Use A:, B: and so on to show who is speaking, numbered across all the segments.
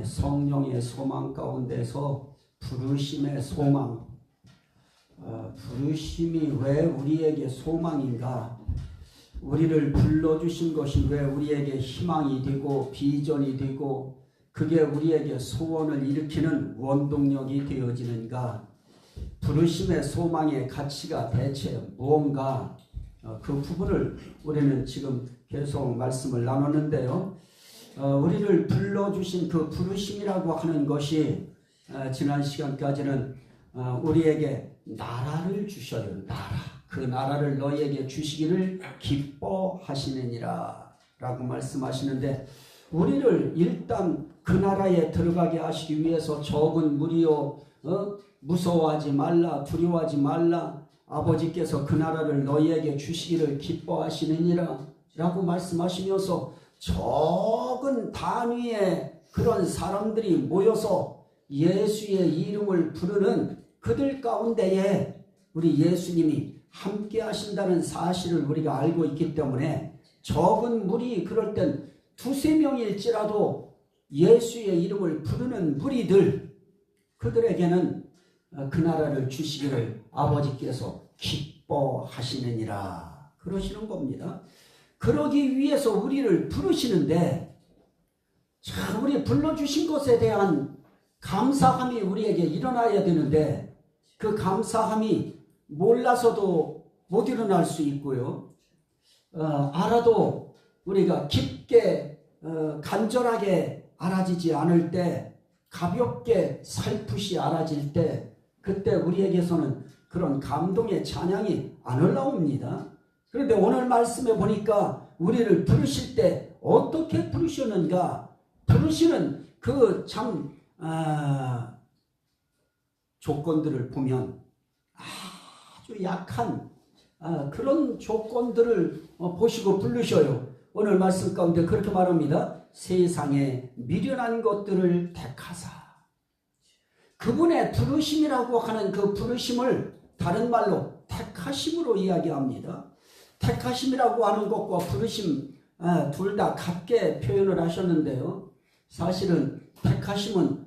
A: 성령의 소망 가운데서 부르심의 소망, 부르심이 왜 우리에게 소망인가? 우리를 불러주신 것이 왜 우리에게 희망이 되고 비전이 되고 그게 우리에게 소원을 일으키는 원동력이 되어지는가? 부르심의 소망의 가치가 대체 무언가? 그 부분을 우리는 지금 계속 말씀을 나누는데요. 우리를 불러주신 그 부르심이라고 하는 것이 지난 시간까지는 우리에게 나라를 주셔요. 나라. 그 나라를 너희에게 주시기를 기뻐하시느니라 라고 말씀하시는데, 우리를 일단 그 나라에 들어가게 하시기 위해서 적은 무리요, 무서워하지 말라, 두려워하지 말라, 아버지께서 그 나라를 너희에게 주시기를 기뻐하시느니라 라고 말씀하시면서 적은 단위의 그런 사람들이 모여서 예수의 이름을 부르는 그들 가운데에 우리 예수님이 함께 하신다는 사실을 우리가 알고 있기 때문에, 적은 무리, 그럴 땐 두세 명일지라도 예수의 이름을 부르는 무리들, 그들에게는 그 나라를 주시기를 아버지께서 기뻐하시느니라 그러시는 겁니다. 그러기 위해서 우리를 부르시는데, 참 우리 불러주신 것에 대한 감사함이 우리에게 일어나야 되는데, 그 감사함이 몰라서도 못 일어날 수 있고요. 알아도 우리가 깊게 간절하게 알아지지 않을 때, 가볍게 살풋이 알아질 때, 그때 우리에게서는 그런 감동의 찬양이 안 올라옵니다. 그런데 오늘 말씀에 보니까 우리를 부르실 때 어떻게 부르셨는가? 부르시는 그 참 조건들을 보면 아주 약한 그런 조건들을 보시고 부르셔요. 오늘 말씀 가운데 그렇게 말합니다. 세상에 미련한 것들을 택하사. 그분의 부르심이라고 하는 그 부르심을 다른 말로 택하심으로 이야기합니다. 택하심이라고 하는 것과 부르심 둘 다 같게 표현을 하셨는데요. 사실은 택하심은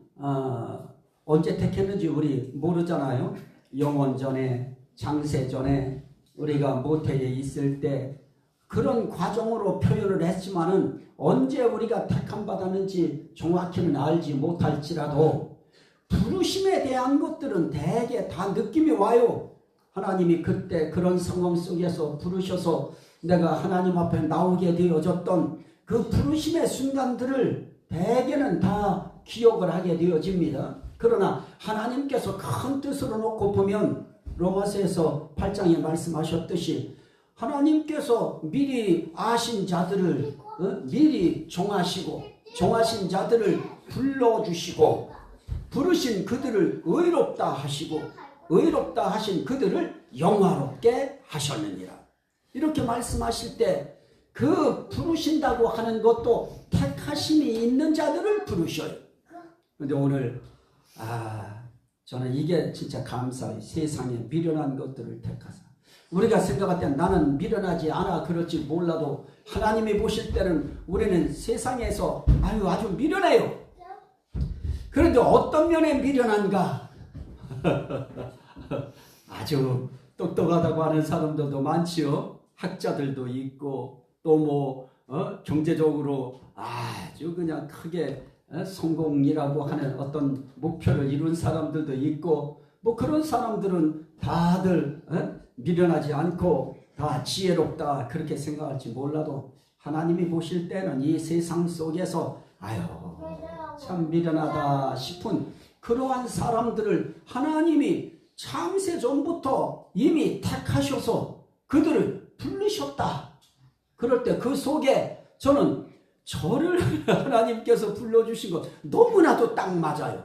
A: 언제 택했는지 우리 모르잖아요. 영원 전에, 장세 전에, 우리가 모태에 있을 때 그런 과정으로 표현을 했지만은 언제 우리가 택함 받았는지 정확히는 알지 못할지라도 부르심에 대한 것들은 대개 다 느낌이 와요. 하나님이 그때 그런 상황 속에서 부르셔서 내가 하나님 앞에 나오게 되어졌던 그 부르심의 순간들을 대개는 다 기억을 하게 되어집니다. 그러나 하나님께서 큰 뜻으로 놓고 보면 로마서에서 8장에 말씀하셨듯이 하나님께서 미리 아신 자들을 미리 정하시고, 정하신 자들을 불러주시고, 부르신 그들을 의롭다 하시고, 의롭다 하신 그들을 영화롭게 하셨느니라. 이렇게 말씀하실 때 그 부르신다고 하는 것도 택하심이 있는 자들을 부르셔요. 그런데 오늘 저는 이게 진짜 감사해요. 세상에 미련한 것들을 택하사. 우리가 생각할 때 나는 미련하지 않아 그럴지 몰라도 하나님이 보실 때는 우리는 세상에서 아주 미련해요. 그런데 어떤 면에 미련한가? 아주 똑똑하다고 하는 사람들도 많지요. 학자들도 있고 또 경제적으로 아주 그냥 크게 성공이라고 하는 어떤 목표를 이룬 사람들도 있고, 그런 사람들은 다들 미련하지 않고 다 지혜롭다 그렇게 생각할지 몰라도 하나님이 보실 때는 이 세상 속에서 참 미련하다 싶은 그러한 사람들을 하나님이 창세 전부터 이미 택하셔서 그들을 부르셨다. 그럴 때 그 속에 저는 저를 하나님께서 불러주신 것 너무나도 딱 맞아요.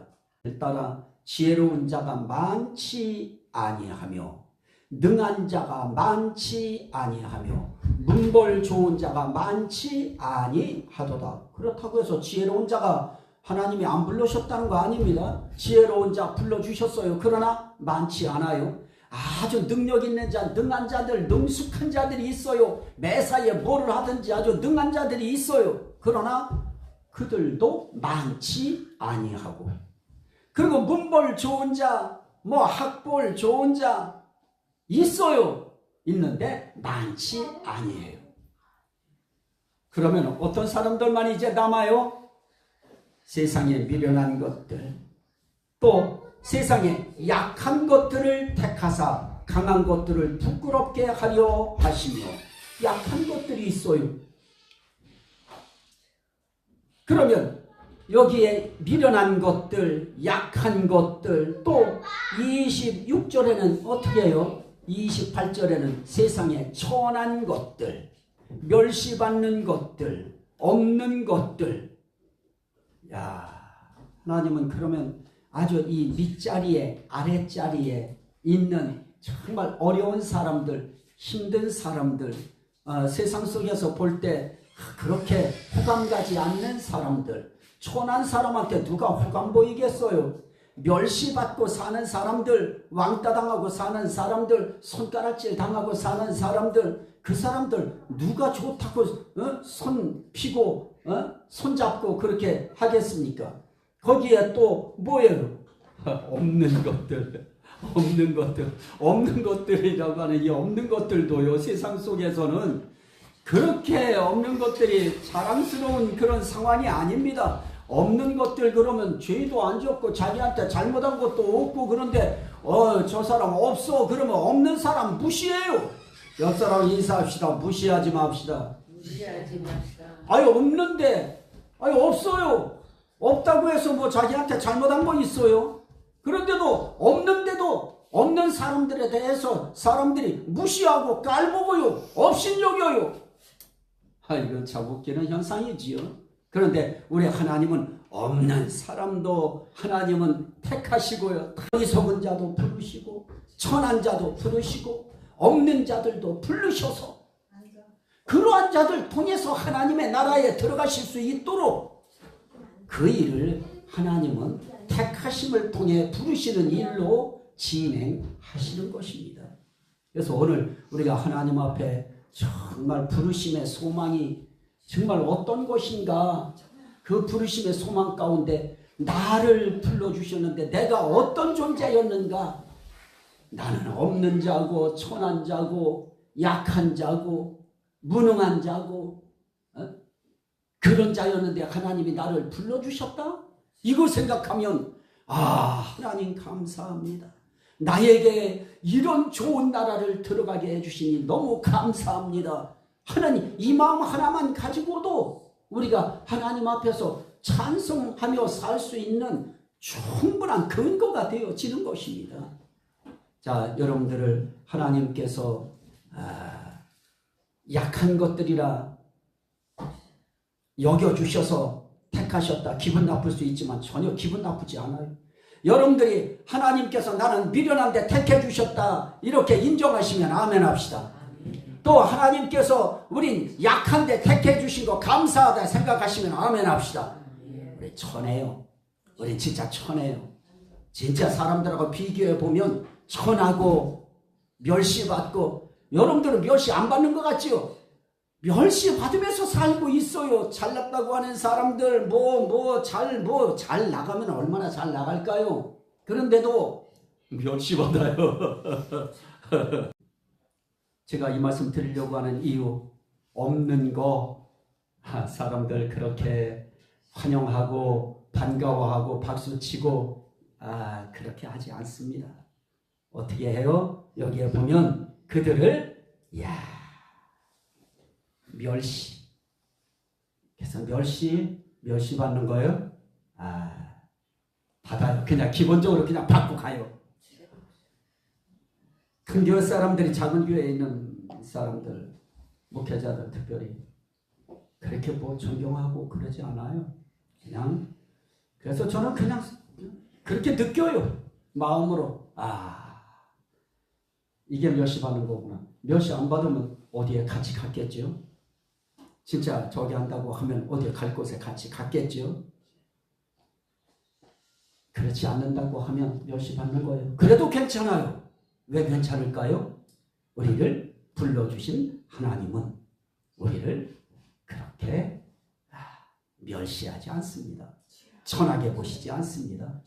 A: 따라 지혜로운 자가 많지 아니하며, 능한 자가 많지 아니하며, 문벌 좋은 자가 많지 아니하도다. 그렇다고 해서 지혜로운 자가 하나님이 안 불러셨다는 거 아닙니다. 지혜로운 자 불러주셨어요. 그러나 많지 않아요. 아주 능력 있는 자, 능한 자들, 능숙한 자들이 있어요. 매사에 뭐를 하든지 아주 능한 자들이 있어요. 그러나 그들도 많지 아니하고. 그리고 문벌 좋은 자, 뭐 학벌 좋은 자 있어요. 있는데 많지 아니에요. 그러면 어떤 사람들만 이제 남아요? 세상에 미련한 것들, 또 세상에 약한 것들을 택하사 강한 것들을 부끄럽게 하려 하시며, 약한 것들이 있어요. 그러면 여기에 미련한 것들, 약한 것들, 또 26절에는 어떻게 해요? 28절에는 세상에 천한 것들, 멸시받는 것들, 없는 것들. 야, 하나님은 그러면 아주 이 밑자리에, 아랫자리에 있는 정말 어려운 사람들, 힘든 사람들, 세상 속에서 볼 때 그렇게 호감 가지 않는 사람들, 천한 사람한테 누가 호감 보이겠어요? 멸시받고 사는 사람들, 왕따 당하고 사는 사람들, 손가락질 당하고 사는 사람들, 그 사람들 누가 좋다고 손 피고 손잡고 그렇게 하겠습니까? 거기에 또 뭐예요? 없는 것들, 없는 것들, 없는 것들이라고 하는 이 없는 것들도요, 세상 속에서는 그렇게 없는 것들이 자랑스러운 그런 상황이 아닙니다. 없는 것들 그러면 죄도 안 졌고 자기한테 잘못한 것도 없고, 그런데 저 사람 없어 그러면 없는 사람 무시해요. 옆 사람 인사합시다. 무시하지 맙시다.
B: 무시하지 맙시다.
A: 아유 없는데, 아유 없어요. 없다고 해서 뭐 자기한테 잘못한 거 있어요? 그런데도 없는데도 없는 사람들에 대해서 사람들이 무시하고 깔보고요, 업신여겨요. 이건 참 웃기는 현상이지요. 그런데 우리 하나님은 없는 사람도 하나님은 택하시고요, 어리석은 자도 부르시고 천한 자도 부르시고 없는 자들도 부르셔서 그러한 자들 통해서 하나님의 나라에 들어가실 수 있도록 그 일을 하나님은 택하심을 통해 부르시는 일로 진행하시는 것입니다. 그래서 오늘 우리가 하나님 앞에 정말 부르심의 소망이 정말 어떤 것인가, 그 부르심의 소망 가운데 나를 불러주셨는데 내가 어떤 존재였는가, 나는 없는 자고 천한 자고 약한 자고 무능한 자고 그런 자였는데 하나님이 나를 불러주셨다? 이거 생각하면 하나님 감사합니다. 나에게 이런 좋은 나라를 들어가게 해주시니 너무 감사합니다. 하나님, 이 마음 하나만 가지고도 우리가 하나님 앞에서 찬송하며 살 수 있는 충분한 근거가 되어지는 것입니다. 자, 여러분들을 하나님께서 약한 것들이라 여겨주셔서 택하셨다. 기분 나쁠 수 있지만 전혀 기분 나쁘지 않아요. 여러분들이 하나님께서 나는 미련한데 택해주셨다 이렇게 인정하시면 아멘 합시다. 또 하나님께서 우린 약한데 택해주신 거 감사하다 생각하시면 아멘 합시다. 우리 천해요. 우리 진짜 천해요. 진짜 사람들하고 비교해 보면 천하고 멸시받고, 여러분들은 멸시 안 받는 것 같지요? 멸시 받으면서 살고 있어요. 잘났다고 하는 사람들 잘 나가면 얼마나 잘 나갈까요? 그런데도 멸시 받아요. 제가 이 말씀 드리려고 하는 이유, 없는 거 사람들 그렇게 환영하고 반가워하고 박수치고 그렇게 하지 않습니다. 어떻게 해요? 여기에 보면 그들을 멸시. 그래서 멸시 받는 거예요? 받아요. 그냥 기본적으로 그냥 받고 가요. 큰 교회 사람들이 작은 교회에 있는 사람들, 목회자들 특별히 그렇게 뭐 존경하고 그러지 않아요. 그냥, 그래서 저는 그냥 그렇게 느껴요. 마음으로. 이게 멸시 받는 거구나. 멸시 안 받으면 어디에 같이 갔겠죠? 진짜 저기 한다고 하면 어디에 갈 곳에 같이 갔겠죠? 그렇지 않는다고 하면 멸시 받는 거예요. 그래도 괜찮아요. 왜 괜찮을까요? 우리를 불러주신 하나님은 우리를 그렇게 멸시하지 않습니다. 천하게 보시지 않습니다.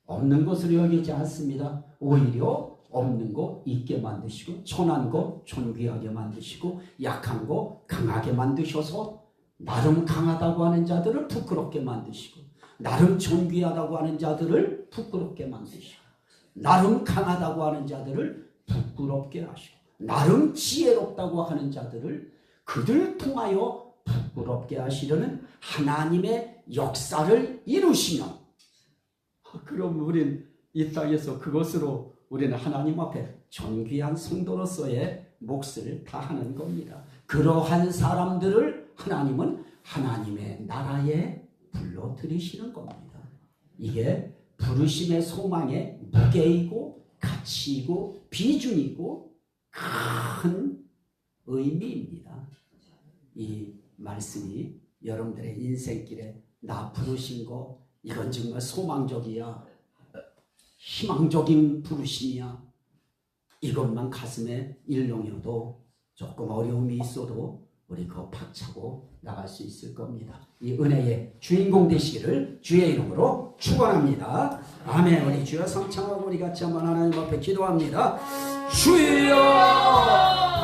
A: 없는 것으로 여기지 않습니다. 오히려 없는 거 있게 만드시고 천한 거 존귀하게 만드시고 약한 거 강하게 만드셔서 나름 강하다고 하는 자들을 부끄럽게 만드시고 나름 존귀하다고 하는 자들을 부끄럽게 만드시고 나름 강하다고 하는 자들을 부끄럽게 하시고 나름 지혜롭다고 하는 자들을 그들을 통하여 부끄럽게 하시려는 하나님의 역사를 이루시면 그럼 우린 이 땅에서 그것으로 우리는 하나님 앞에 존귀한 성도로서의 몫을 다하는 겁니다. 그러한 사람들을 하나님은 하나님의 나라에 불러들이시는 겁니다. 이게 부르심의 소망의 무게이고 가치이고 비중이고 큰 의미입니다. 이 말씀이 여러분들의 인생길에 나 부르신 거 이건 정말 소망적이야, 희망적인 부르심이야, 이것만 가슴에 일렁여도 조금 어려움이 있어도 우리 그거 박차고 나갈 수 있을 겁니다. 이 은혜의 주인공 되시기를 주의 이름으로 축원합니다. 아멘. 우리 주여 성창하고 우리 같이 한번 하나님 앞에 기도합니다. 주여